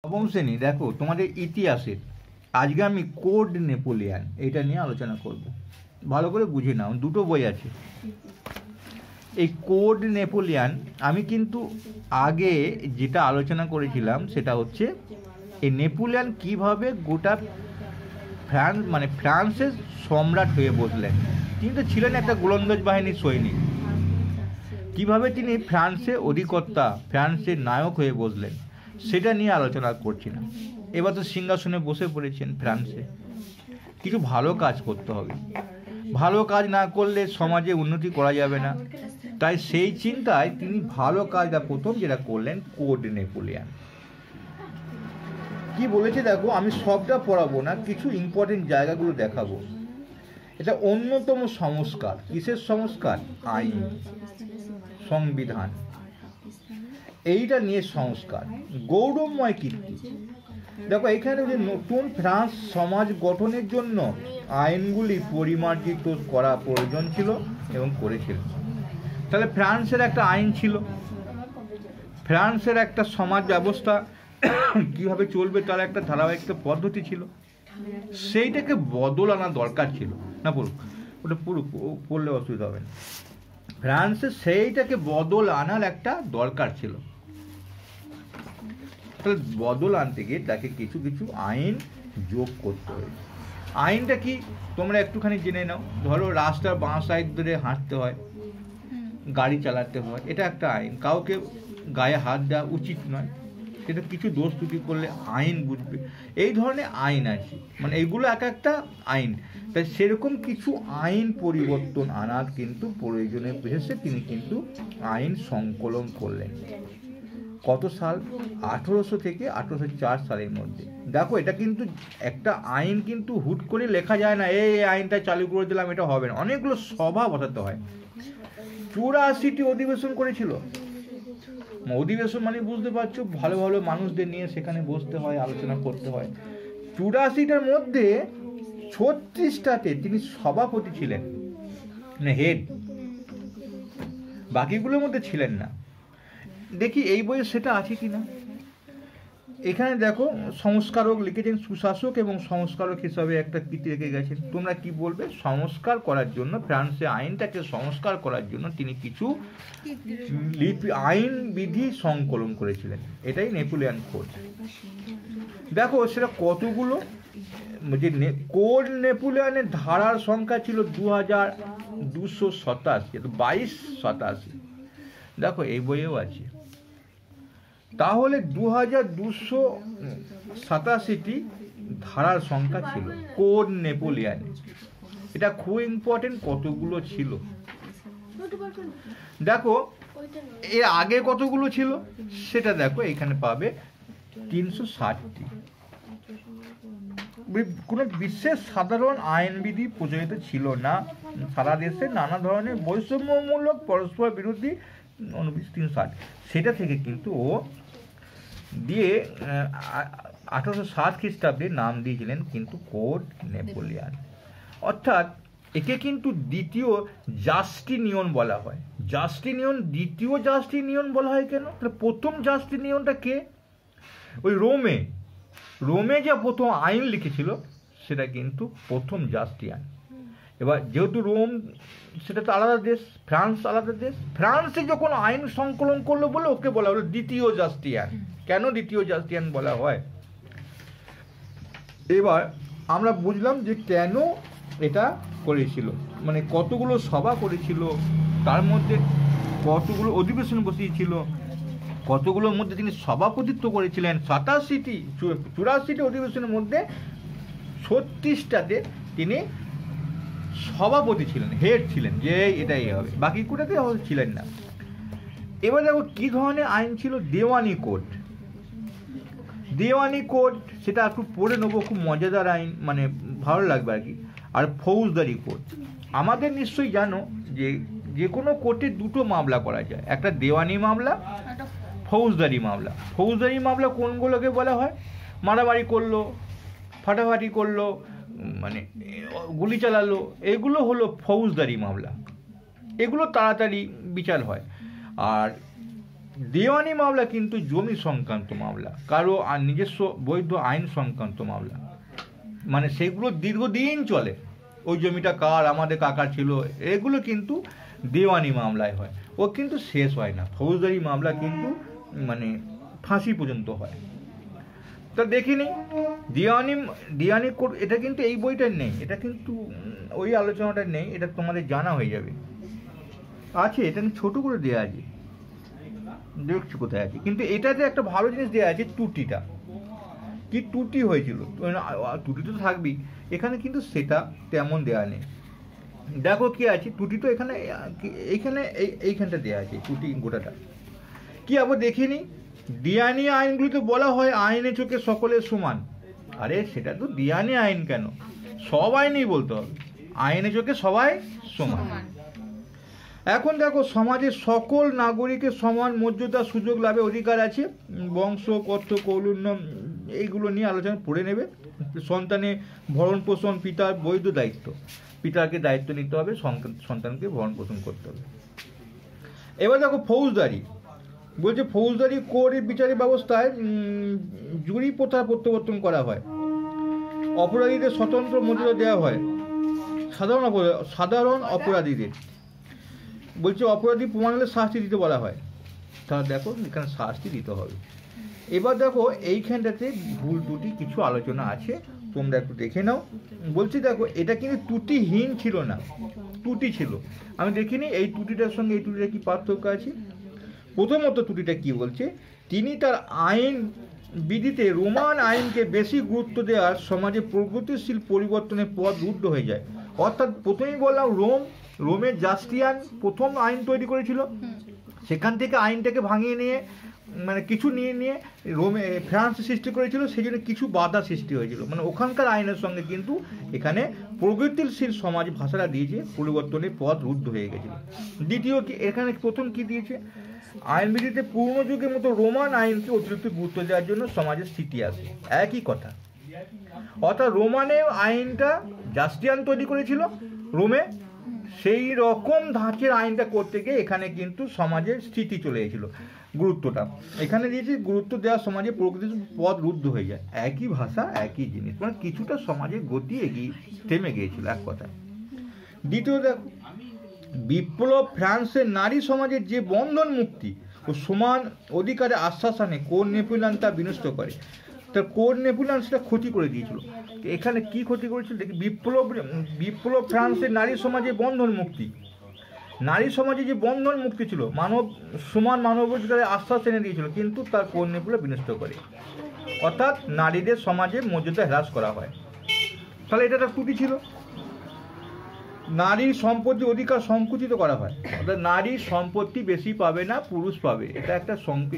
নবম শ্রেণী দেখো তোমাদের ইতিহাসের আজকে আমি কোড নেপোলিয়ান এটা নিয়ে আলোচনা করব। ভালো করে বুঝে নাও, দুটো বই আছে। এই কোড নেপোলিয়ান আমি কিন্তু আগে যেটা আলোচনা করেছিলাম সেটা হচ্ছে এই নেপোলিয়ান কিভাবে গোটা ফ্রান্সের সম্রাট হয়ে বসলেন। তিনি তো ছিলেন একটা গোলন্দাজ বাহিনীর সৈনিক। কিভাবে তিনি ফ্রান্সে অধিকর্তা, ফ্রান্সের নায়ক হয়ে বসলেন সেটা নিয়ে আলোচনা করছি না। এবার তো সিংহাসনে বসে পড়েছেন ফ্রান্সে, কিছু ভালো কাজ করতে হবে। ভালো কাজ না করলে সমাজে উন্নতি করা যাবে না। তাই সেই চিন্তায় তিনি ভালো কাজটা প্রথম যেটা করলেন কোড নেপোলিয়ান। কি বলেছে দেখো, আমি সবটা পড়াবো না, কিছু ইম্পর্টেন্ট জায়গাগুলো দেখাবো। এটা অন্যতম সংস্কার। কিসের সংস্কার? আইন, সংবিধান, এইটা নিয়ে সংস্কার, গৌরবময় কীর্তি। দেখো এখানে যে নতুন ফ্রান্স সমাজ গঠনের জন্য আইনগুলি পরিমার্জিত করা প্রয়োজন ছিল এবং করেছিল। তাহলে ফ্রান্সের একটা আইন ছিল, ফ্রান্সের একটা সমাজ ব্যবস্থা কিভাবে চলবে তার একটা ধারাবাহিক পদ্ধতি ছিল, সেইটাকে বদল আনা দরকার ছিল। না পড়ুক, ওটা পুরো পড়লে অসুবিধা হবে না। ফ্রান্সে সেইটাকে বদল আনার একটা দরকার ছিল। তাহলে বদল আনতে গিয়ে তাকে কিছু কিছু আইন যোগ করতে হবে। আইনটা কি তোমরা একটুখানি জেনে নাও। ধরো রাস্তার বাঁ সাইড ধরে হাঁটতে হয়, গাড়ি চালাতে হয়, এটা একটা আইন। কাউকে গায়ে হাত দেওয়া উচিত নয়, সেটা কিছু দোষ ত্রুটি করলে আইন বুঝবে। এই ধরনের আইন আছে, মানে এইগুলো এক একটা আইন। তাই সেরকম কিছু আইন পরিবর্তন আনার কিন্তু প্রয়োজনে বুঝেছে তিনি কিন্তু আইন সংকলন করলেন। কত সাল? 1800 থেকে 1804 সালের মধ্যে। দেখো এটা কিন্তু একটা আইন কিন্তু হুট করে লেখা যায় না, এই আইনটা চালু করে দিলাম, এটা হবে না। অনেকগুলো সভা বসাতে হয়। 84টি অধিবেশন করেছিল। অধিবেশন মানে বুঝতে পারছো, ভালো ভালো মানুষদের নিয়ে সেখানে বসতে হয়, আলোচনা করতে হয়। 84টার মধ্যে 36টাতে তিনি সভাপতি ছিলেন, মানে হেড। বাকিগুলোর মধ্যে ছিলেন না। দেখি এই বইয়ে সেটা আছে কিনা। এখানে দেখো সংস্কারক লিখেছেন, সুশাসক এবং সংস্কারক হিসাবে একটা কীর্তি রেখে গেছেন। তোমরা কি বলবে? সংস্কার করার জন্য, ফ্রান্সে আইনটাকে সংস্কার করার জন্য তিনি কিছু আইন বিধি সংকলন করেছিলেন। এটাই নেপোলিয়ান কোড। দেখো সেটা কতগুলো, যে কোড নেপোলিয়ানের ধারার সংখ্যা ছিল 2287, 2287। দেখো এই বইয়েও আছে। তাহলে 2287টি ধারার সংখ্যা ছিল কোড নেপোলিয়ান। এটা খুব ইম্পর্টেন্ট। কতগুলো ছিল দেখো, এর আগে কতগুলো ছিল সেটা দেখো, এখানে পাবে 360টি। কোনো বিশেষ সাধারণ আইনবিধি প্রচলিত ছিল না। সারা দেশে নানা ধরনের বৈষম্যমূলক পরস্পর বিরোধী 360, সেটা থেকে কিন্তু ও দিয়ে 1807 খ্রিস্টাব্দে নাম দিয়েছিলেন কিন্তু কোড নেপোলিয়ান। অর্থাৎ একে কিন্তু দ্বিতীয় জাস্টিনিয়ন বলা হয়। জাস্টিনিয়ন, দ্বিতীয় জাস্টিনিয়ন বলা হয় কেন? প্রথম জাস্টিনিয়নটা কে? ওই রোমে যে প্রথম আইন লিখেছিল সেটা কিন্তু প্রথম জাস্টিয়ান। এবার যেহেতু রোম সেটা তো আলাদা দেশ, ফ্রান্স আলাদা দেশ, ফ্রান্সে যখন আইন সংকলন করলো বলে ওকে বলা হলো দ্বিতীয় জাস্টিয়ান। কেন দ্বিতীয় জাস্টিয়ান বলা হয়? এবার আমরা বুঝলাম যে কেন এটা করেছিল, মানে কতগুলো সভা করেছিল, তার মধ্যে কতগুলো অধিবেশন বসিয়েছিল, কতগুলোর মধ্যে তিনি সভাপতিত্ব করেছিলেন। 84টি অধিবেশনের মধ্যে 36টাতে তিনি সভাপতি ছিলেন, হেড ছিলেন, যে এটাই হবে। বাকি কোটাতে ছিলেন না। এবার দেখো কি ধরনের আইন ছিল। দেওয়ানি কোড, দেওয়ানি কোড সেটা একটু পড়ে নেবো, খুব মজাদার আইন, মানে ভালো লাগবে আর কি। আর ফৌজদারি কোড। আমাদের নিশ্চয়ই জানো যে কোনো কোর্টে দুটো মামলা করা যায়, একটা দেওয়ানি মামলা, ফৌজদারি মামলা। ফৌজদারি মামলা কোনগুলোকে বলা হয়? মারামারি করলো, ফাটাফাটি করলো, মানে গুলি চালালো, এগুলো হলো ফৌজদারি মামলা। এগুলো তাড়াতাড়ি বিচার হয়। আর দেওয়ানি মামলা কিন্তু জমি সংক্রান্ত মামলা, কারো নিজস্ব বৈধ আইন সংক্রান্ত মামলা, মানে সেগুলো দীর্ঘদিন চলে। ওই জমিটা কার, আমাদের কাকার ছিল, এগুলো কিন্তু দেওয়ানি মামলায় হয়, ও কিন্তু শেষ হয় না। ফৌজদারি মামলা কিন্তু মানে ফাঁসি পর্যন্ত হয়। তো দেখিনি দেওয়ানি দেওয়ানি কোর্ট, এটা কিন্তু এই বইটা নেই, এটা কিন্তু ওই আলোচনাটা নেই, এটা তোমাদের জানা হয়ে যাবে। আছে, এটা ছোট করে দেওয়া আছে, দেখছি কোথায় আছে, কিন্তু এটাতে একটা ভালো জিনিস দেওয়া আছে, ত্রুটিটা কি ত্রুটি হয়েছিল, ত্রুটি তো থাকবেই, এখানে কিন্তু সেটা তেমন দেওয়া নেই। দেখো কি আছে ত্রুটি, তো এখানে এইখানে এইখানটা দেওয়া আছে ত্রুটি গোটাটা কি। আবার দেখিনি দেওয়ানি আইনগুলিতে বলা হয় আইনের চোখে সকলের সমান। আরে সেটা তো দেওয়ানি আইন কেন, সব আইনেই বলতে হবে আইনের চোখে সবাই সমান। এখন দেখো সমাজের সকল নাগরিকের সমান মর্যাদা সুযোগ লাভের অধিকার আছে। বংশ কর্ত কৌলুন্য এইগুলো নিয়ে আলোচনা পড়ে নেবে। সন্তানের ভরণ পোষণ পিতার বৈধ দায়িত্ব, পিতাকে দায়িত্ব নিতে হবে, সন্তানকে ভরণ পোষণ করতে হবে। এবার দেখো ফৌজদারি বলছে, ফৌজদারি কোর্টের বিচারের ব্যবস্থায় জুরি প্রথা প্রত্যাবর্তন করা হয়, অপরাধীদের স্বতন্ত্র মর্যাদা দেওয়া হয়। সাধারণ অপরাধীদের বলছে অপরাধী প্রমাণ হলে শাস্তি দিতে বলা হয়, তাহলে দেখো এখানে শাস্তি দিতে হবে। এবার দেখো এইখানটাতে ভুল ত্রুটি কিছু আলোচনা আছে, তোমরা একটু দেখে নাও। বলছি দেখো এটা কিন্তু ত্রুটিহীন ছিল না, ত্রুটি ছিল। আমি দেখিনি এই ত্রুটিটার সঙ্গে এই ত্রুটিটা কি পার্থক্য আছে। প্রথমত ত্রুটিটা কি বলছে, তিনি তার আইন বিধিতে রোমান আইনকে বেশি গুরুত্ব দেওয়ার সমাজে প্রগতিশীল পরিবর্তনের পথ রুদ্ধ হয়ে যায়। অর্থাৎ প্রথমেই বললাম রোমের জাস্টিয়ান প্রথম আইন তৈরি করেছিল, সেখান থেকে আইনটাকে ভাঙিয়ে নিয়ে মানে কিছু নিয়ে রোমে ফ্রান্স সৃষ্টি করেছিল, সেই জন্য কিছু বাধা সৃষ্টি হয়েছিল, মানে ওখানকার আইনের সঙ্গে কিন্তু এখানে প্রগতিশীল সমাজ ভাষাটা দিয়েছে, পরিবর্তনের পথ রুদ্ধ হয়ে গেছিল। দ্বিতীয় কি এখানে প্রথম কি দিয়েছে, আইনবিধিতে পুরনো যুগের মতো রোমান আইনকে অতিরিক্ত গুরুত্ব দেওয়ার জন্য সমাজের স্থিতি আসে। একই কথা, অর্থাৎ রোমানের আইনটা জাস্টিয়ান তৈরি করেছিল রোমে, সেই রকম ধাঁচের আইনটা করতে গিয়ে এখানে কিন্তু সমাজের স্থিতি চলে গেছিল, গুরুত্বটা এখানে দিয়েছে, গুরুত্ব দেওয়া সমাজে প্রকৃতির পথ রুদ্ধ হয়ে যায়। একই ভাষা একই জিনিস, মানে কিছুটা সমাজের গতি এগিয়ে থেমে গিয়েছিল এক কথা। দ্বিতীয় দেখো, বিপ্লব ফ্রান্সের নারী সমাজের যে বন্ধন মুক্তি ও সমান অধিকারে আশ্বাস আনে, কোর নেপোলিয়ন তা বিনষ্ট করে। তা কোর নেপোলিয়ন সেটা ক্ষতি করে দিয়েছিল। এখানে কি ক্ষতি করেছিল দেখি, বিপ্লব ফ্রান্সের নারী সমাজে বন্ধন মুক্তি, নারী সমাজে যে বন্ধন মুক্তি ছিল, সমান মানবাধিকারের আশ্বাস এনে দিয়েছিল, কিন্তু তার কোর নেপোলিয়ন বিনষ্ট করে, অর্থাৎ নারীদের সমাজে মর্যাদা হ্রাস করা হয়। তাহলে এটা একটা ত্রুটি ছিল। নারীর সম্পত্তি অধিকার সংকুচিত করা হয়, অর্থাৎ নারীর সম্পত্তি বেশি পাবে না, পুরুষ পাবে, এটা একটা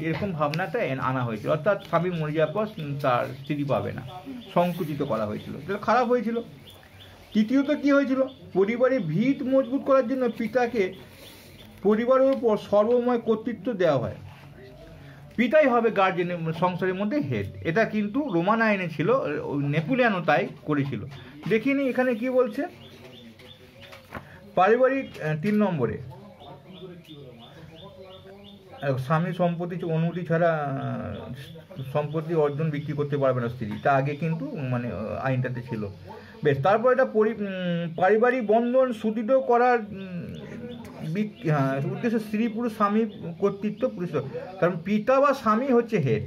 এরকম ভাবনাটা আনা হয়েছিল, অর্থাৎ স্বামী মরে যাওয়ার পর তার স্ত্রী পাবে না, সংকুচিত করা হয়েছিল, এটা খারাপ হয়েছিল। তৃতীয়ত কি হয়েছিল, পরিবারের ভিত মজবুত করার জন্য পিতাকে পরিবারের উপর সর্বময় কর্তৃত্ব দেওয়া হয়, পিতাই হবে গার্জেন, সংসারের মধ্যে হেড। এটা কিন্তু রোমান আইনে ছিল, নেপোলিয়নও তাই করেছিল। দেখিনি এখানে কি বলছে, পারিবারিক 3 নম্বরে স্বামী সম্পত্তি অনুমতি ছাড়া সম্পত্তি অর্জন বিক্রি করতে পারবে না স্ত্রী, তা আগে কিন্তু মানে আইনটাতে ছিল। বেশ, তারপর এটা পারিবারিক বন্ধন সুদৃঢ় করার উদ্দেশ্যে স্ত্রী পুরুষ স্বামী কর্তৃত্ব পুরুষ, কারণ পিতা বা স্বামী হচ্ছে হেড,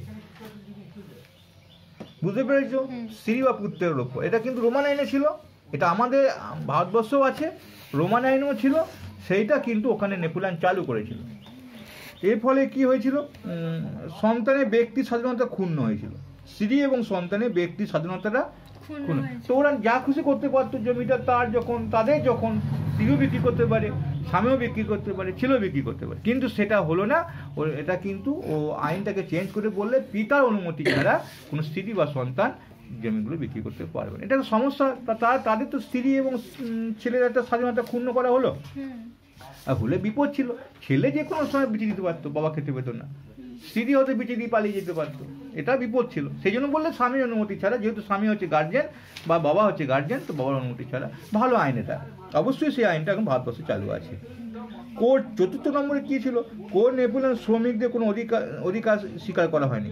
বুঝতে পেরেছো, স্ত্রী বা পুত্রের উপর। এটা কিন্তু রোমান আইনে ছিল, এটা আমাদের ভারতবর্ষও আছে, রোমান আইনও ছিল, সেইটা কিন্তু ওখানে নেপোলিয়ন চালু করেছিল। এর ফলে কি হয়েছিল, সন্তানের ব্যক্তি স্বাধীনতা ক্ষুণ্ণ হয়েছিল, স্ত্রী এবং সন্তানের ব্যক্তি স্বাধীনতাটা ক্ষুণ্ণ। তো ওরা যা খুশি করতে পারতো, জমিটা তাদের যখন স্ত্রীও বিক্রি করতে পারে, স্বামীও বিক্রি করতে পারে, ছেলেও বিক্রি করতে পারে, কিন্তু সেটা হলো না। এটা কিন্তু ও আইনটাকে চেঞ্জ করে বললে পিতার অনুমতি ছাড়া কোনো স্ত্রী বা সন্তান জমিগুলো বিক্রি করতে পারবে না। এটা একটা সমস্যা, তাদের তো স্ত্রী এবং ছেলের একটা স্বাধীনতা ক্ষুণ্ণ করা হলো, আর হলে বিপদ ছিল। ছেলে যে কোনো সময় বেঁচে দিতে পারতো, বাবা খেতে পেতো না, স্ত্রী হয়তো বেঁচে দিয়ে পালিয়ে যেতে পারতো, এটা বিপদ ছিল। সেই জন্য বললে স্বামীর অনুমতি ছাড়া, যেহেতু স্বামী হচ্ছে গার্জেন বা বাবা হচ্ছে গার্জেন, তো বাবার অনুমতি ছাড়া। ভালো আইন এটা, অবশ্যই সেই আইনটা এখন ভারতবর্ষে চালু আছে। কোর চতুর্থ নম্বরে কী ছিল? কোর নেপোলিয়ন শ্রমিকদের কোনো অধিকার স্বীকার করা হয়নি।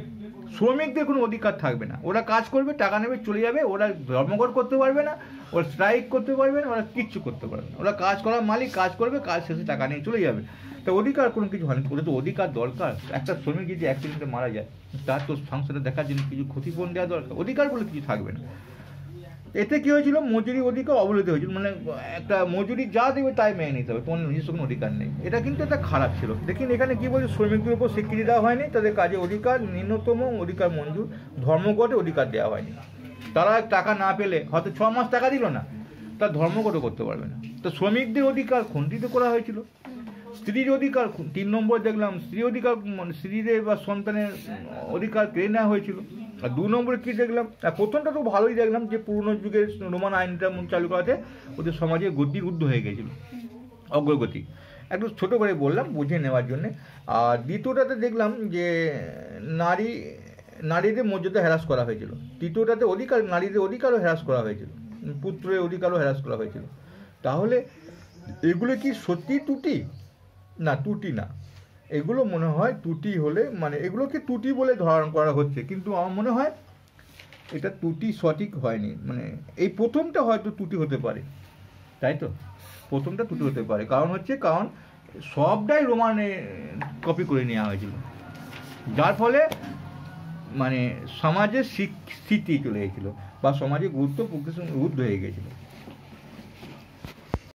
শ্রমিকদের কোনো অধিকার থাকবে না, ওরা কাজ করবে, টাকা নেবে, চলে যাবে, ওরা ধর্মঘট করতে পারবে না, ওরা স্ট্রাইক করতে পারবে না, ওরা কিচ্ছু করতে পারবে না, ওরা কাজ করার মালিক, কাজ করবে, কাজ শেষে টাকা নিয়ে চলে যাবে। তা অধিকার কোনো কিছু হয়নি, ওদের তো অধিকার দরকার। একটা শ্রমিক যদি অ্যাক্সিডেন্টে মারা যায়, তার তো সংসারে দেখার জন্য কিছু ক্ষতিপূরণ দেওয়া দরকার, অধিকার বলে কিছু থাকবে না। এতে কী হয়েছিল? মজুরি অধিকার অবহেলিত হয়েছিল, মানে একটা মজুরি যা দেবে তাই মেনে নিতে হবে, তোমার নিজস্ব কোনো অধিকার নেই। এটা কিন্তু একটা খারাপ ছিল। দেখুন এখানে কী বলছে, শ্রমিকদের উপর স্বীকৃতি দেওয়া হয়নি, তাদের কাজে অধিকার, ন্যূনতম অধিকার মঞ্জুর, ধর্মঘটে অধিকার দেওয়া হয়নি। তারা টাকা না পেলে, হয়তো 6 মাস টাকা দিল না, তার ধর্মঘটও করতে পারবে না। তো শ্রমিকদের অধিকার খণ্ডিত করা হয়েছিল। স্ত্রীর অধিকার 3 নম্বর দেখলাম, স্ত্রী অধিকার, স্ত্রীদের বা সন্তানের অধিকার কেড়ে নেওয়া হয়েছিল। আর 2 নম্বরে কী দেখলাম, প্রথমটা তো ভালোই দেখলাম যে পুরনো যুগের রোমান আইনটা চালু করাতে ওদের সমাজে গতিরুদ্ধ হয়ে গেছিল, অগ্রগতি। একটু ছোটো করে বললাম বুঝে নেওয়ার জন্যে। আর দ্বিতীয়টাতে দেখলাম যে নারীদের মর্যাদা হ্রাস করা হয়েছিল। তৃতীয়টাতে নারীদের অধিকারও হ্রাস করা হয়েছিল, পুত্রের অধিকারও হ্রাস করা হয়েছিল। তাহলে এগুলো কি সত্যি ত্রুটি? না, ত্রুটি না। এগুলো মনে হয় ত্রুটি হলে, মানে এগুলোকে ত্রুটি বলে ধারণ করা হচ্ছে, কিন্তু আমার মনে হয় এটা ত্রুটি সঠিক হয়নি। মানে এই প্রথমটা হয়তো ত্রুটি হতে পারে, তাই তো? প্রথমটা ত্রুটি হতে পারে, কারণ সবটাই রোমানে কপি করে নেওয়া হয়েছিল, যার ফলে মানে সমাজের স্মৃতি চলে গেছিলো, বা সমাজে গুরুত্ব হয়ে গেছিলো।